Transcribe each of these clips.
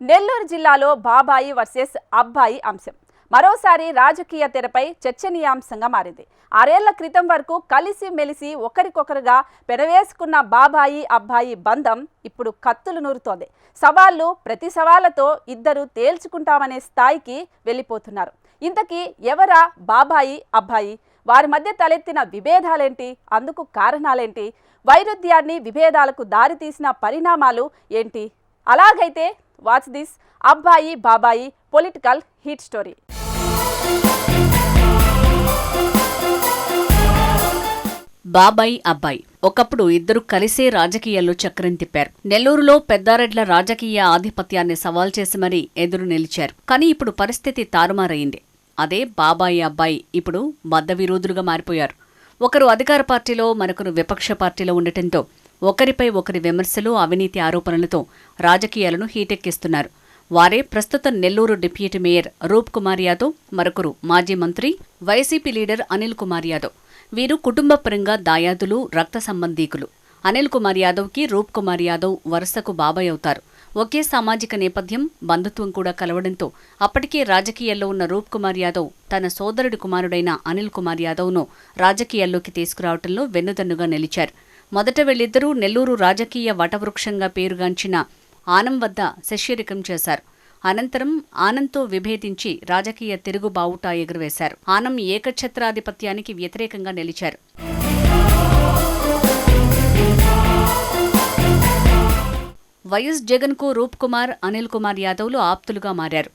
నెల్లూరు జిల్లాలో బాబాయి వర్సెస్ అబ్బాయి అంశం మరోసారి రాజకీయ తెరపై చర్చనీయాంశంగా మారింది. 6 ఏళ్ల క్రితం వరకు కలిసి మెలిసి ఒకరికొకరుగా పెనవేసుకున్న బాబాయి అబ్బాయి బంధం ఇప్పుడు కత్తులు నూరుతోంది. సవాళ్లు ప్రతి సవాళ్లతో ఇద్దరు తేల్చుకుంటామనే స్థాయికి వెళ్ళిపోతున్నారు. ఇంతకీ ఎవరా బాబాయి అబ్బాయి? వారి మధ్య తలెత్తిన విభేదాలేంటి? అందుకు కారణాలేంటి? వైరుధ్యాన్ని విభేదాలకు దారితీసిన పరిణామాలు ఏంటి? అలాగైతే వాట్స్ దిస్ అబ్బాయి బాబాయి పొలిటికల్ హిట్ స్టోరీ. బాబాయి అబ్బాయి ఒకప్పుడు ఇద్దరు కలిసే రాజకీయాల్లో చక్రం తిప్పారు. నెల్లూరులో పెద్దారెడ్ల రాజకీయ ఆధిపత్యాన్ని సవాల్ చేసి మరీ ఎదురు నిలిచారు. కానీ ఇప్పుడు పరిస్థితి తారుమారయింది. అదే బాబాయి అబ్బాయి ఇప్పుడు బద్ధ విరోధులుగా మారిపోయారు. ఒకరు అధికార పార్టీలో, మరొకరు విపక్ష పార్టీలో ఉండటంతో ఒకరిపై ఒకరి విమర్శలు, అవినీతి ఆరోపణలతో రాజకీయాలను హీటెక్కిస్తున్నారు. వారే ప్రస్తుత నెల్లూరు డిప్యూటీ మేయర్ రూప్ కుమార్ యాదవ్, మరొకరు మాజీ మంత్రి వైసీపీ లీడర్ అనిల్ కుమార్ యాదవ్. వీరు కుటుంబపరంగా దాయాదులు, రక్త సంబంధీకులు. అనిల్ కుమార్ యాదవ్కి రూప్ కుమార్ యాదవ్ వరుసకు బాబాయ్ అవుతారు. ఒకే సామాజిక నేపథ్యం, బంధుత్వం కూడా కలవడంతో అప్పటికే రాజకీయాల్లో ఉన్న రూప్ కుమార్ యాదవ్ తన సోదరుడి కుమారుడైన అనిల్ కుమార్ యాదవ్ను రాజకీయాల్లోకి తీసుకురావడంలో వెన్నుదన్నుగా నిలిచారు. మొదట వీళ్ళిద్దరూ నెల్లూరు రాజకీయ వటవృక్షంగా పేరుగాంచిన ఆనం వద్ద శిష్యరికం చేశారు. అనంతరం ఆనంతో విభేదించి రాజకీయ తిరుగుబావుటా ఎగురవేశారు. ఆనం ఏకఛత్రాధిపత్యానికి వ్యతిరేకంగా నిలిచారు. వైఎస్ జగన్కు రూప్ కుమార్, అనిల్ కుమార్ యాదవ్లు ఆప్తులుగా మారారు.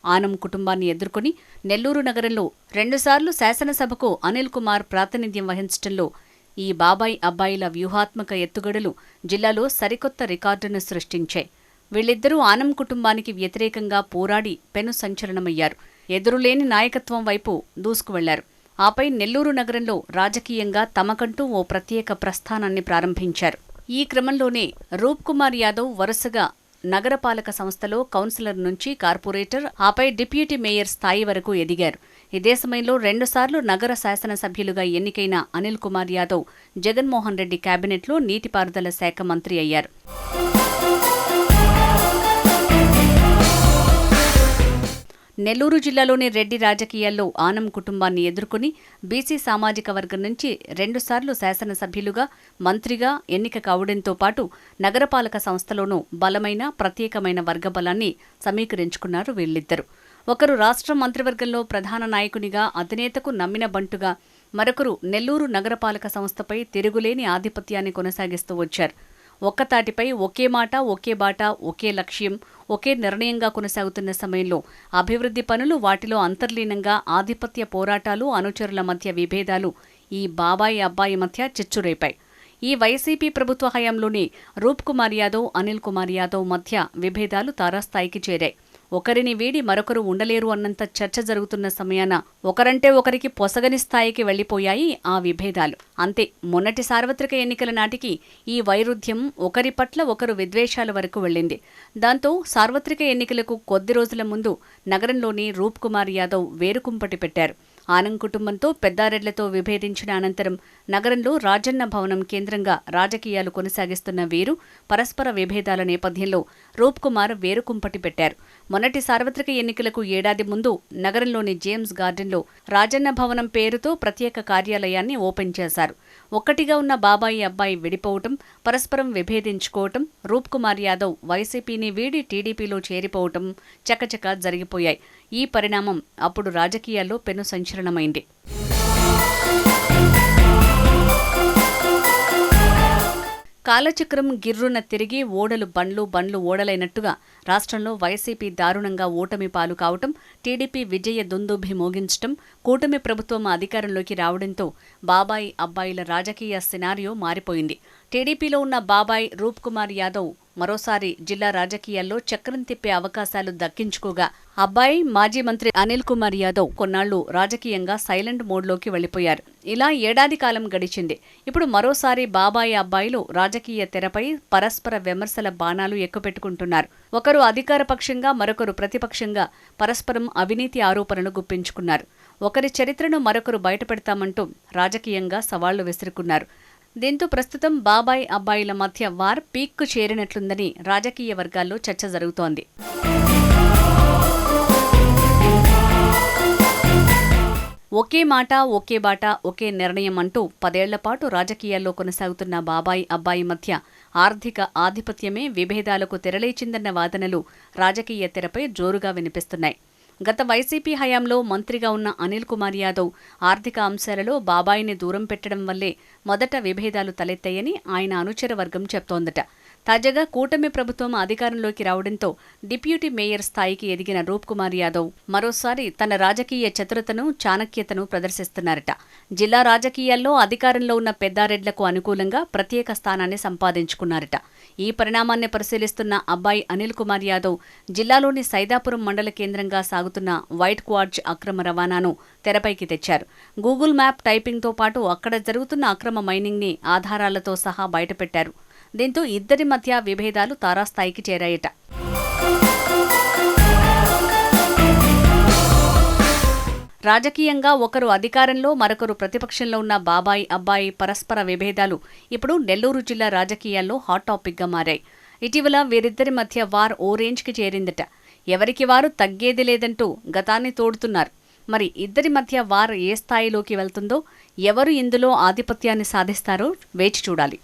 ఆనం కుటుంబాన్ని ఎదుర్కొని నెల్లూరు నగరంలో 2 సార్లు శాసనసభకు అనిల్ కుమార్ ప్రాతినిధ్యం వహించడంలో ఈ బాబాయ్ అబ్బాయిల వ్యూహాత్మక ఎత్తుగడలు జిల్లాలో సరికొత్త రికార్డును సృష్టించాయి. వీళ్ళిద్దరూ ఆనం కుటుంబానికి వ్యతిరేకంగా పోరాడి పెను సంచలనమయ్యారు. ఎదురులేని నాయకత్వం వైపు దూసుకువెళ్లారు. ఆపై నెల్లూరు నగరంలో రాజకీయంగా తమకంటూ ఓ ప్రత్యేక ప్రస్థానాన్ని ప్రారంభించారు. ఈ క్రమంలోనే రూప్ కుమార్ యాదవ్ వరుసగా నగరపాలక సంస్థలో కౌన్సిలర్ నుంచి కార్పొరేటర్, ఆపై డిప్యూటీ మేయర్ స్థాయి వరకు ఎదిగారు. ఇదే సమయంలో 2 సార్లు నగర శాసనసభ్యులుగా ఎన్నికైన అనిల్ కుమార్ యాదవ్ జగన్మోహన్ రెడ్డి కేబినెట్లో నీటిపారుదల శాఖ మంత్రి అయ్యారు. నెల్లూరు జిల్లాలోని రెడ్డి రాజకీయాల్లో ఆనం కుటుంబాన్ని ఎదుర్కొని బీసీ సామాజిక వర్గం నుంచి 2 సార్లు శాసనసభ్యులుగా, మంత్రిగా ఎన్నిక కావడంతో పాటు నగరపాలక సంస్థలోనూ బలమైన, ప్రత్యేకమైన వర్గబలాన్ని సమీకరించుకున్నారు వీళ్ళిద్దరూ. ఒకరు రాష్ట్ర మంత్రివర్గంలో ప్రధాన నాయకునిగా, అధినేతకు నమ్మిన బంటుగా, మరొకరు నెల్లూరు నగరపాలక సంస్థపై తిరుగులేని ఆధిపత్యాన్ని కొనసాగిస్తూ వచ్చారు. ఒక్కతాటిపై ఒకే మాట, ఒకే బాట, ఒకే లక్ష్యం, ఒకే నిర్ణయంగా కొనసాగుతున్న సమయంలో అభివృద్ధి పనులు, వాటిలో అంతర్లీనంగా ఆధిపత్య పోరాటాలు, అనుచరుల మధ్య విభేదాలు ఈ బాబాయి అబ్బాయి మధ్య చిచ్చురేపాయి. ఈ వైసీపీ ప్రభుత్వ హయాంలోనే రూప్ కుమార్ యాదవ్, అనిల్ కుమార్ యాదవ్ మధ్య విభేదాలు తారాస్థాయికి చేరాయి. ఒకరిని వీడి మరొకరు ఉండలేరు అన్నంత చర్చ జరుగుతున్న సమయాన ఒకరంటే ఒకరికి పొసగని స్థాయికి వెళ్లిపోయాయి ఆ విభేదాలు. అంతే, మొన్నటి సార్వత్రిక ఎన్నికల నాటికి ఈ వైరుధ్యం ఒకరి పట్ల ఒకరు విద్వేషాల వరకు వెళ్ళింది. దాంతో సార్వత్రిక ఎన్నికలకు కొద్ది రోజుల ముందు నగరంలోని రూప్ కుమార్ యాదవ్ వేరుకుంపటి పెట్టారు. ఆనం కుటుంబంతో, పెద్దారెడ్లతో విభేదించిన అనంతరం నగరంలో రాజన్న భవనం కేంద్రంగా రాజకీయాలు కొనసాగిస్తున్న వీరు పరస్పర విభేదాల నేపథ్యంలో రూప్ కుమార్ వేరుకుంపటి పెట్టారు. మొన్నటి సార్వత్రిక ఎన్నికలకు ఏడాది ముందు నగరంలోని జేమ్స్ గార్డెన్లో రాజన్న భవనం పేరుతో ప్రత్యేక కార్యాలయాన్ని ఓపెన్ చేశారు. ఒక్కటిగా ఉన్న బాబాయి అబ్బాయి విడిపోవటం, పరస్పరం విభేదించుకోవటం, రూప్ కుమార్ యాదవ్ వైసీపీని వీడి టీడీపీలో చేరిపోవటం చకచకా జరిగిపోయాయి. ఈ పరిణామం అప్పుడు రాజకీయాల్లో పెను సంచలనమైంది. కాలచక్రం గిర్రున తిరిగి ఓడలు బండ్లు, బండ్లు ఓడలైనట్టుగా రాష్ట్రంలో వైసీపీ దారుణంగా ఓటమి పాలు కావటం, టీడీపీ విజయ దుందుభి మోగించటం, కూటమి ప్రభుత్వం అధికారంలోకి రావడంతో బాబాయి అబ్బాయిల రాజకీయ సినారియో మారిపోయింది. టీడీపీలో ఉన్న బాబాయ్ రూప్ కుమార్ యాదవ్ మరోసారి జిల్లా రాజకీయాల్లో చక్రం తిప్పే అవకాశాలు దక్కించుకోగా, అబ్బాయి మాజీ మంత్రి అనిల్ కుమార్ యాదవ్ కొన్నాళ్లు రాజకీయంగా సైలెంట్ మోడ్లోకి వెళ్లిపోయారు. ఇలా ఏడాది కాలం గడిచింది. ఇప్పుడు మరోసారి బాబాయి అబ్బాయిలు రాజకీయ తెరపై పరస్పర విమర్శల బాణాలు ఎక్కుపెట్టుకుంటున్నారు. ఒకరు అధికార పక్షంగా, మరొకరు ప్రతిపక్షంగా పరస్పరం అవినీతి ఆరోపణలు గుప్పించుకున్నారు. ఒకరి చరిత్రను మరొకరు బయటపెడతామంటూ రాజకీయంగా సవాళ్లు విసురుకున్నారు. దీంతో ప్రస్తుతం బాబాయ్ అబ్బాయిల మధ్య వార్ పీక్కు చేరినట్లుందని రాజకీయ వర్గాల్లో చర్చ జరుగుతోంది. ఒకే మాట ఒకే బాట ఒకే నిర్ణయం అంటూ 10 ఏళ్ల పాటు రాజకీయాల్లో కొనసాగుతున్న బాబాయి అబ్బాయి మధ్య ఆర్థిక ఆధిపత్యమే విభేదాలకు తెరలేచిందన్న వాదనలు రాజకీయ తెరపై జోరుగా వినిపిస్తున్నాయి. గత వైసీపీ హయాంలో మంత్రిగా ఉన్న అనిల్ కుమార్ యాదవ్ ఆర్థిక అంశాలలో బాబాయిని దూరం పెట్టడం వల్లే మొదట విభేదాలు తలెత్తాయని ఆయన అనుచర వర్గం చెప్తోందట. తాజాగా కూటమి ప్రభుత్వం అధికారంలోకి రావడంతో డిప్యూటీ మేయర్ స్థాయికి ఎదిగిన రూప్ కుమార్ యాదవ్ మరోసారి తన రాజకీయ చతురతను చాణక్యతను ప్రదర్శిస్తున్నారట. జిల్లా రాజకీయాల్లో అధికారంలో ఉన్న పెద్దారెడ్లకు అనుకూలంగా ప్రత్యేక స్థానాన్ని సంపాదించుకున్నారట. ఈ పరిణామాన్ని పరిశీలిస్తున్న అబ్బాయి అనిల్ కుమార్ యాదవ్ జిల్లాలోని సైదాపురం మండల కేంద్రంగా సాగుతున్న వైట్ క్వార్జ్ అక్రమ రవాణాను తెరపైకి తెచ్చారు. గూగుల్ మ్యాప్ టైపింగ్తో పాటు అక్కడ జరుగుతున్న అక్రమ మైనింగ్ని ఆధారాలతో సహా బయటపెట్టారు. దీంతో ఇద్దరి మధ్య విభేదాలు తారాస్థాయికి చేరాయట. రాజకీయంగా ఒకరు అధికారంలో మరొకరు ప్రతిపక్షంలో ఉన్న బాబాయి అబ్బాయి పరస్పర విభేదాలు ఇప్పుడు నెల్లూరు జిల్లా రాజకీయాల్లో హాట్ టాపిక్గా మారాయి. ఇటీవల వీరిద్దరి మధ్య వార్ ఓ రేంజ్కి చేరిందట. ఎవరికి వారు తగ్గేది లేదంటూ గతాన్ని తోడుతున్నారు. మరి ఇద్దరి మధ్య వార్ ఏ స్థాయిలోకి వెళ్తుందో, ఎవరు ఇందులో ఆధిపత్యాన్ని సాధిస్తారో వేచి చూడాలి.